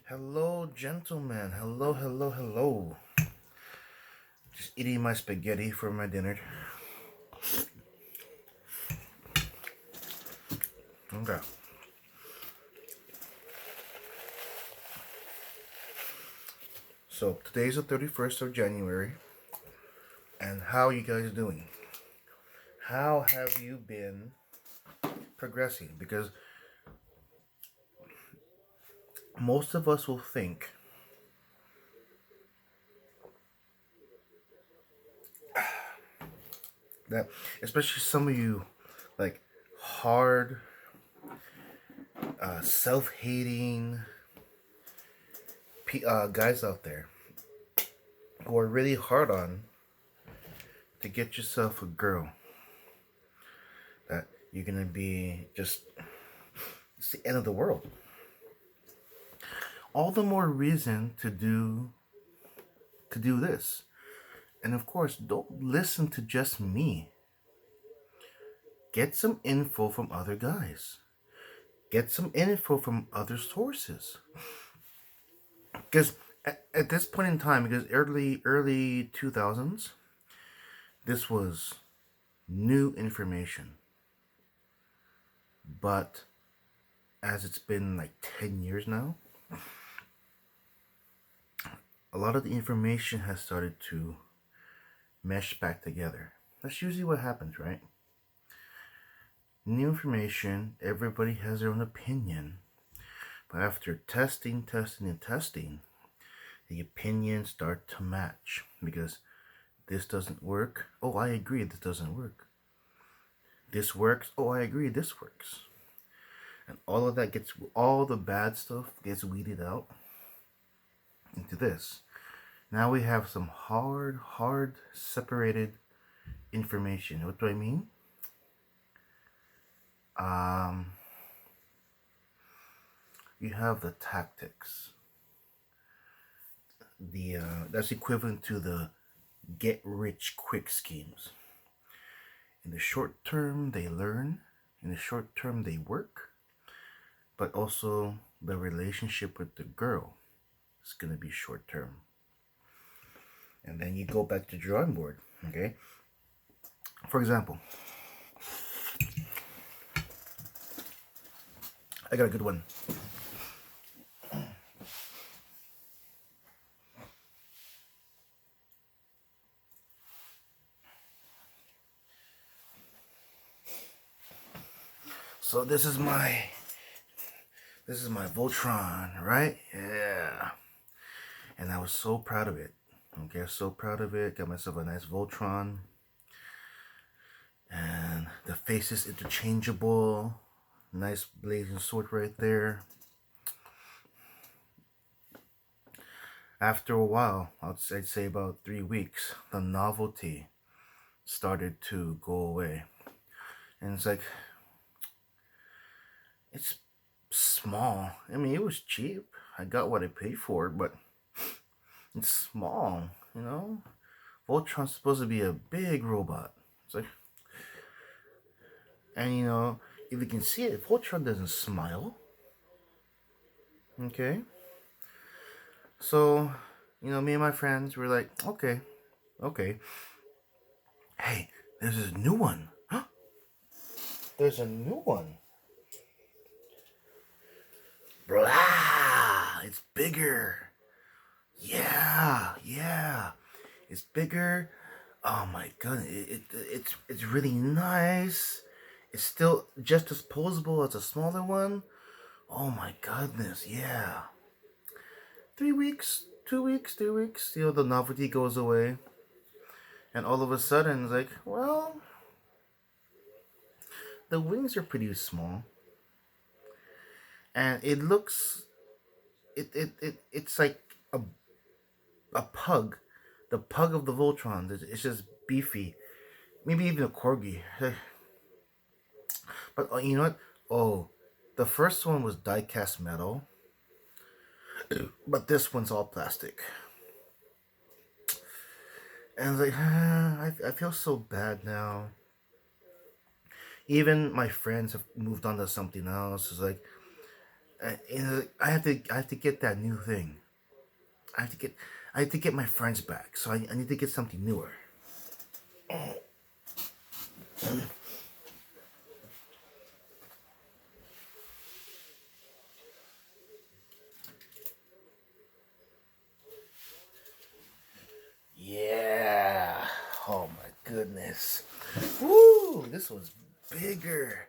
Hello, gentlemen. Hello, hello, hello. Just eating my spaghetti for my dinner. Okay. So today's the 31st of January. And how are you guys doing? How have you been progressing? Because most of us will think that, especially some of you, like hard, self-hating guys out there who are really hard on to get yourself a girl, that you're gonna be just, it's the end of the world. All the more reason to do this. And of course, don't listen to just me. Get some info from other guys. Get some info from other sources. Because at this point in time, because early 2000s, this was new information. But as it's been like 10 years now, a lot of the information has started to mesh back together. That's usually what happens, right? New information, everybody has their own opinion. But after testing, and testing, the opinions start to match. Because this doesn't work. Oh, I agree, this doesn't work. This works. Oh, I agree, this works. And all the bad stuff gets weeded out into this. Now we have some hard separated information. What do I mean? You have the tactics. That's equivalent to the get rich quick schemes. In the short term, they learn. In the short term, they work. But also, the relationship with the girl is going to be short term. And then you go back to the drawing board. Okay? For example, I got a good one. So this is my Voltron, right? Yeah. And I was so proud of it. Okay, so proud of it. Got myself a nice Voltron. And the face is interchangeable. Nice blazing sword right there. After a while, I'd say about 3 weeks, the novelty started to go away. And it's like, it's small. I mean, it was cheap. I got what I paid for it, but it's small, you know? Voltron's supposed to be a big robot. It's like, and you know, if you can see it, Voltron doesn't smile. Okay? So, you know, me and my friends were like, okay. Hey, there's a new one. Huh? There's a new one. Blah! It's bigger. Yeah. It's bigger. Oh my goodness, it's really nice. It's still just as posable as a smaller one. Oh my goodness, yeah. 3 weeks, 2 weeks, 3 weeks, you know, the novelty goes away. And all of a sudden, it's like, well, the wings are pretty small. And it looks, it's like a pug. The pug of the Voltron. It's just beefy. Maybe even a corgi. But you know what? Oh, the first one was die-cast metal. But this one's all plastic. And I was like, I feel so bad now. Even my friends have moved on to something else. It's like, I have to get that new thing. I have to get I have to get my friends back. So I need to get something newer. Yeah. Oh my goodness. Woo! This was bigger.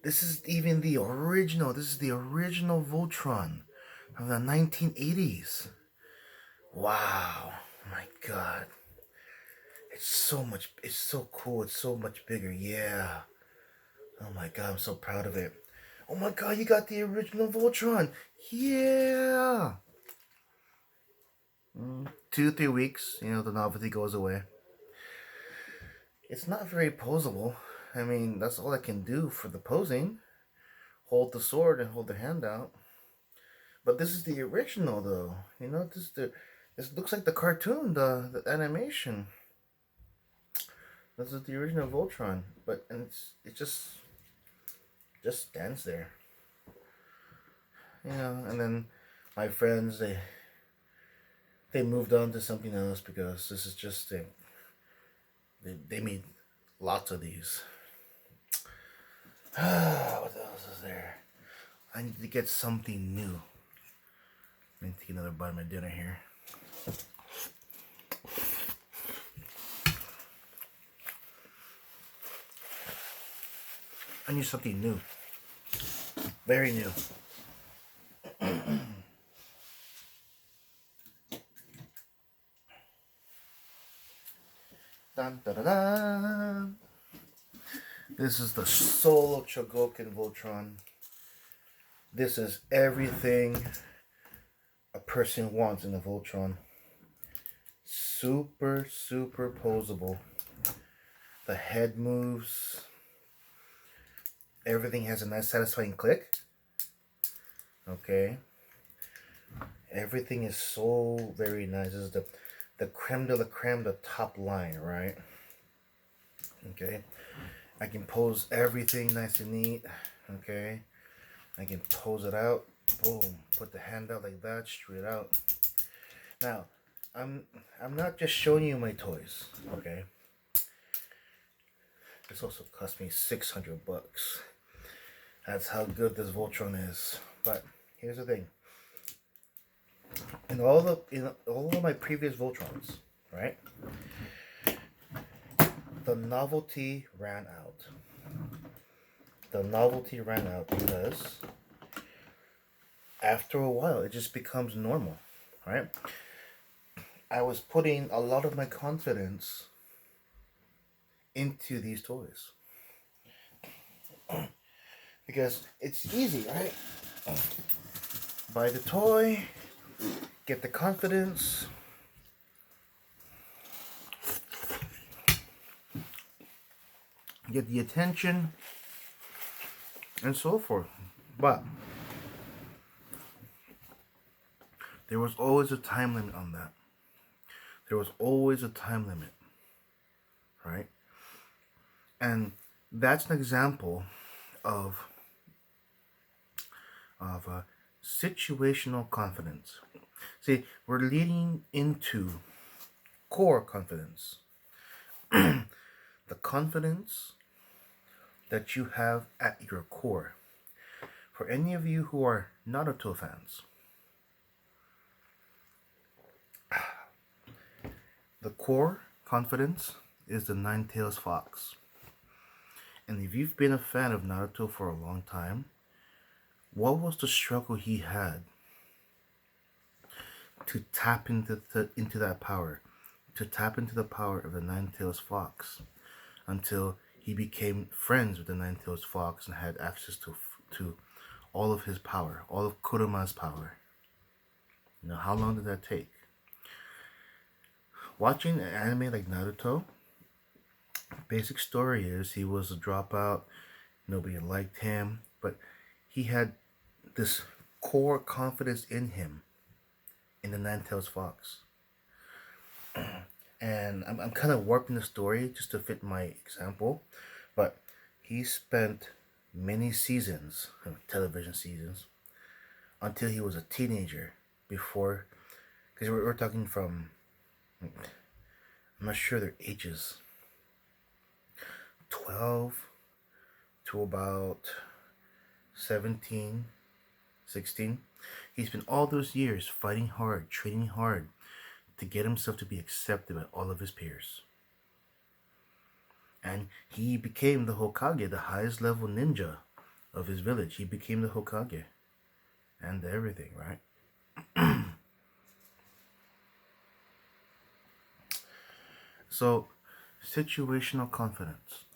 This is even the original. This is the original Voltron from the 1980s. Wow. My God. It's so much. It's so cool. It's so much bigger. Yeah. Oh my God. I'm so proud of it. Oh my God. You got the original Voltron. Yeah. 2 3 weeks. The novelty goes away. It's not very posable. I mean, that's all I can do for the posing. Hold the sword and hold the hand out. But this is the original, though. This looks like the cartoon, the animation. This is the original Voltron, but and it just stands there, And then my friends they moved on to something else because this is just they made lots of these. What else is there? I need to get something new. Let me take another bite of my dinner here. I need something new. Very new. Dun, dun, dun, dun. This is the soul of Chogokin Voltron. This is everything a person wants in a Voltron. Super, super posable. The head moves. Everything has a nice satisfying click. Okay. Everything is so very nice. This is the creme de la creme, the top line, right? Okay. I can pose everything nice and neat. Okay. I can pose it out. Boom. Put the hand out like that, straight out. Now, I'm not just showing you my toys, okay? This also cost me $600. That's how good this Voltron is. But here's the thing. In all of my previous Voltrons, right? The novelty ran out. The novelty ran out because after a while it just becomes normal, right? I was putting a lot of my confidence into these toys because it's easy, right? Buy the toy, get the confidence, get the attention, and so forth. But there was always a time limit on that. There was always a time limit, right? And that's an example of situational confidence. See, we're leading into core confidence. The confidence that you have at your core. For any of you who are Naruto fans, the core confidence is the Nine-Tails Fox. And if you've been a fan of Naruto for a long time, what was the struggle he had to tap into that power, to tap into the power of the Nine-Tails Fox, until he became friends with the Nine-Tails Fox and had access to all of his power, all of Kuruma's power. How long did that take? Watching an anime like Naruto, basic story is he was a dropout, nobody liked him, but he had this core confidence in him, in the Nine-Tails Fox. And I'm kind of warping the story just to fit my example, but he spent many seasons, television seasons, until he was a teenager. Before, because we're talking from, I'm not sure their ages, 12 to about 17, 16. He spent all those years fighting hard, training hard to get himself to be accepted by all of his peers. And he became the Hokage, the highest level ninja of his village. He became the Hokage and everything, right? So, situational confidence.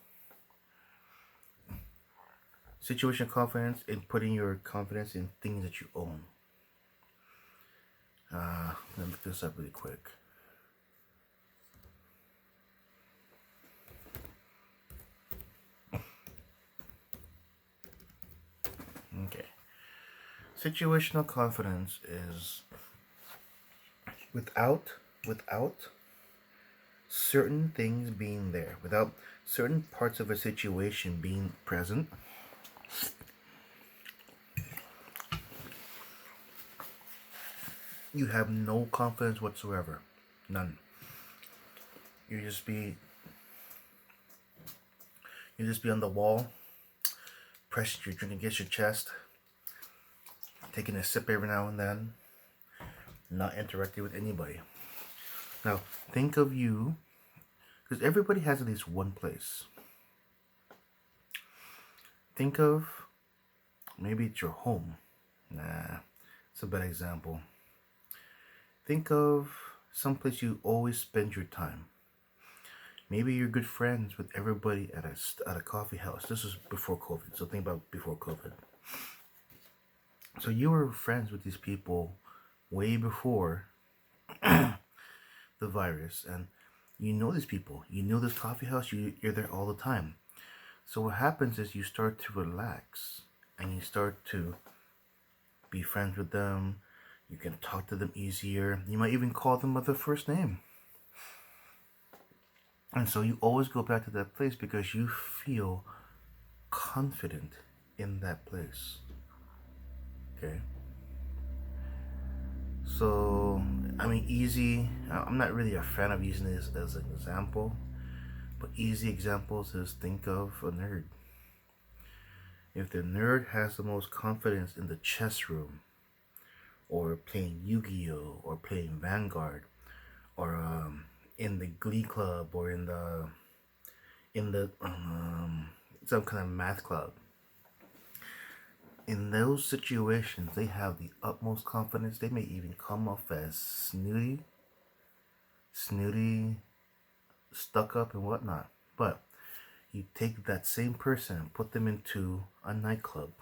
Situational confidence in putting your confidence in things that you own. Let me look this up really quick. Okay. Situational confidence is without certain things being there, without certain parts of a situation being present, you have no confidence whatsoever. None. You just be on the wall, pressing your drink against your chest, taking a sip every now and then, not interacting with anybody. Now, think of you, because everybody has at least one place. Think of, maybe it's your home. Nah, it's a bad example. Think of someplace you always spend your time. Maybe you're good friends with everybody at a coffee house. This was before COVID, so think about before COVID. So you were friends with these people way before the virus, and you know these people. You know this coffee house. You're there all the time. So what happens is you start to relax, and you start to be friends with them. You can talk to them easier. You might even call them by their first name. And so you always go back to that place because you feel confident in that place. Okay? So, I mean, easy. I'm not really a fan of using this as an example, but easy examples is think of a nerd. If the nerd has the most confidence in the chess room, or playing Yu-Gi-Oh, or playing Vanguard, or in the Glee club, or in the some kind of math club. In those situations, they have the utmost confidence. They may even come off as snooty, stuck up, and whatnot. But you take that same person and put them into a nightclub,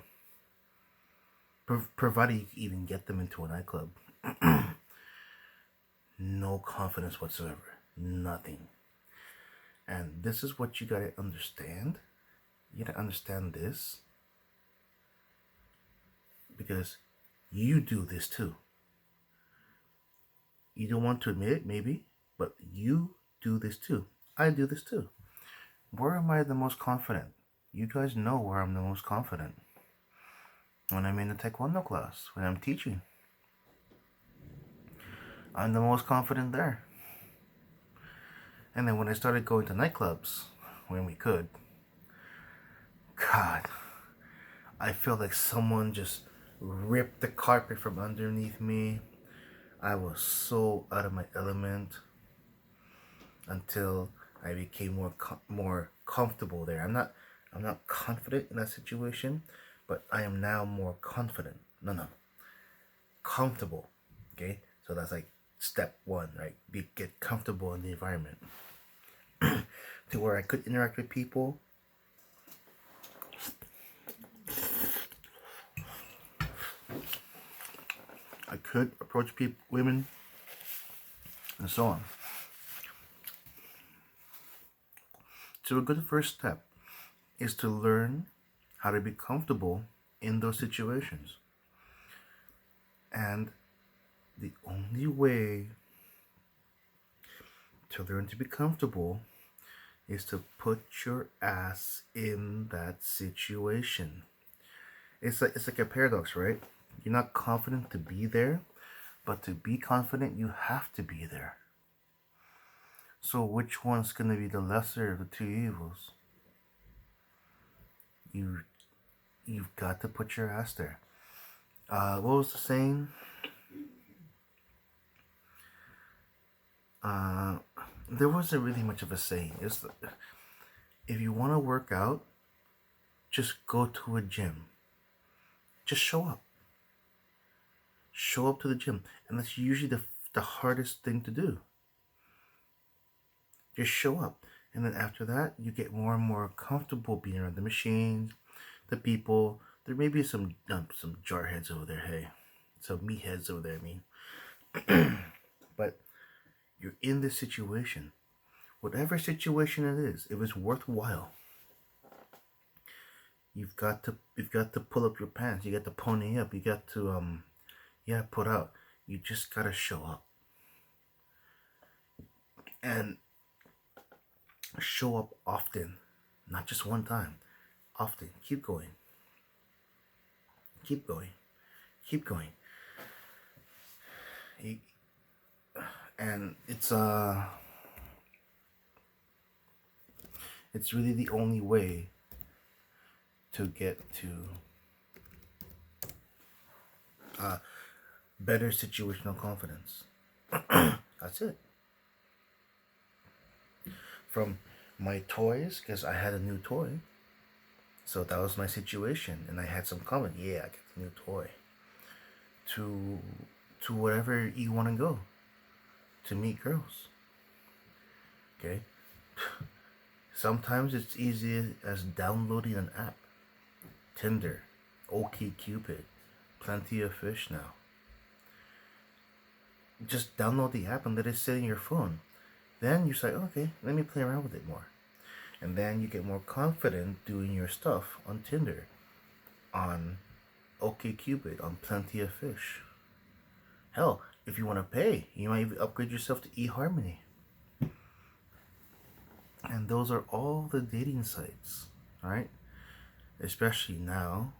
provided you can even get them into a nightclub. No confidence whatsoever. Nothing. And this is what you gotta understand. You gotta understand this. Because you do this too. You don't want to admit it, maybe, but you do this too. I do this too. Where am I the most confident? You guys know where I'm the most confident. When I'm in the Taekwondo class, when I'm teaching. I'm the most confident there. And then when I started going to nightclubs, when we could, God, I feel like someone just ripped the carpet from underneath me. I was so out of my element until I became more comfortable there. I'm not confident in that situation, but I am now more confident. No, comfortable. Okay, so that's like step one, right? Get comfortable in the environment to where I could interact with people. I could approach people, women, and so on. So a good first step is to learn how to be comfortable in those situations. And the only way to learn to be comfortable is to put your ass in that situation. It's like a paradox, right? You're not confident to be there, but to be confident, you have to be there. So which one's going to be the lesser of the two evils? You, you've got to put your ass there. What was the saying? There wasn't really much of a saying. It's, if you want to work out, just go to a gym. Just show up. Show up to the gym. And that's usually the hardest thing to do. Just show up. And then after that, you get more and more comfortable being around the machines, the people. There may be some jarheads over there, hey. Some meatheads over there, I mean. But you're in this situation. Whatever situation it is, if it's worthwhile, you've got to pull up your pants. You got to pony up. You got to put out. You just gotta show up. And show up often. Not just one time. Often. Keep going. Keep going. Keep going. And it's really the only way to get to better situational confidence. That's it. From my toys, because I had a new toy, so that was my situation, and I had some comment. Yeah, I got a new toy. To wherever you want to go to meet girls. Okay. Sometimes it's easy as downloading an app. Tinder, OkCupid, plenty of fish now. Just download the app and let it sit in your phone. Then you say, okay, let me play around with it more. And then you get more confident doing your stuff on Tinder, on OkCupid, on Plenty of Fish. Hell, if you want to pay, you might even upgrade yourself to eHarmony. And those are all the dating sites, right? Especially now,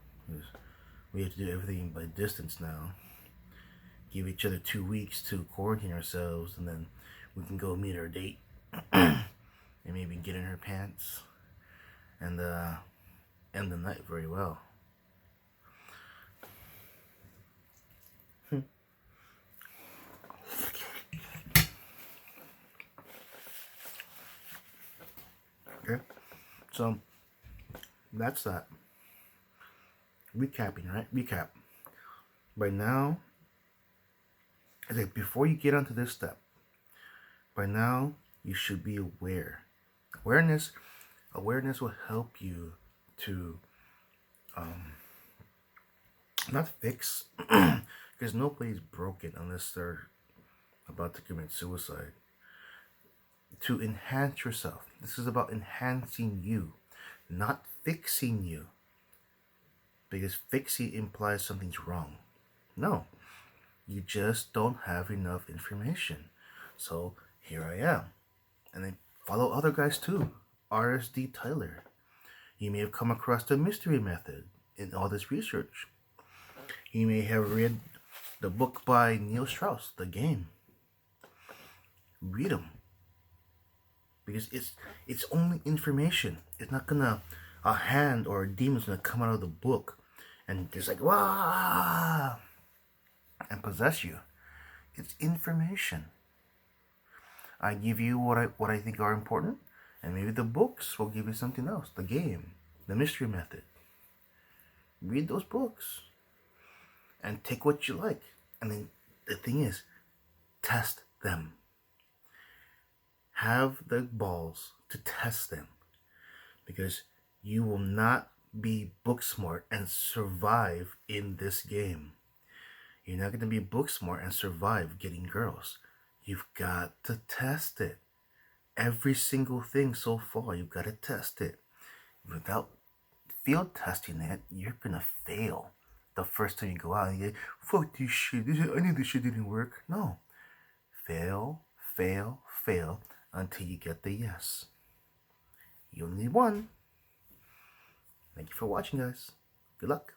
we have to do everything by distance now. Give each other 2 weeks to quarantine ourselves, and then we can go meet our date and maybe get in her pants and end the night very well. Okay, so that's that. Recapping, right? Recap. By now, I think before you get onto this step, by now you should be aware. Awareness will help you to not fix, because nobody's broken unless they're about to commit suicide. To enhance yourself. This is about enhancing you, not fixing you. Because fixing implies something's wrong. No, you just don't have enough information. So here I am. And then follow other guys too. RSD Tyler. You may have come across the mystery method in all this research. You may have read the book by Neil Strauss, The Game. Read them. Because it's only information. It's not gonna, a hand or a demon's gonna come out of the book and just like, wah, and possess you. It's information. I give you what I think are important, and maybe the books will give you something else. The Game, the mystery method. Read those books and take what you like. And then the thing is, test them. Have the balls to test them, because you will not be book smart and survive in this game. You're not going to be book smart and survive getting girls. You've got to test it. Every single thing so far, you've got to test it. Without field testing it, you're going to fail. The first time you go out and you get, fuck this shit, I knew this shit didn't work. No. Fail, fail, fail until you get the yes. You only need one. Thank you for watching, guys. Good luck.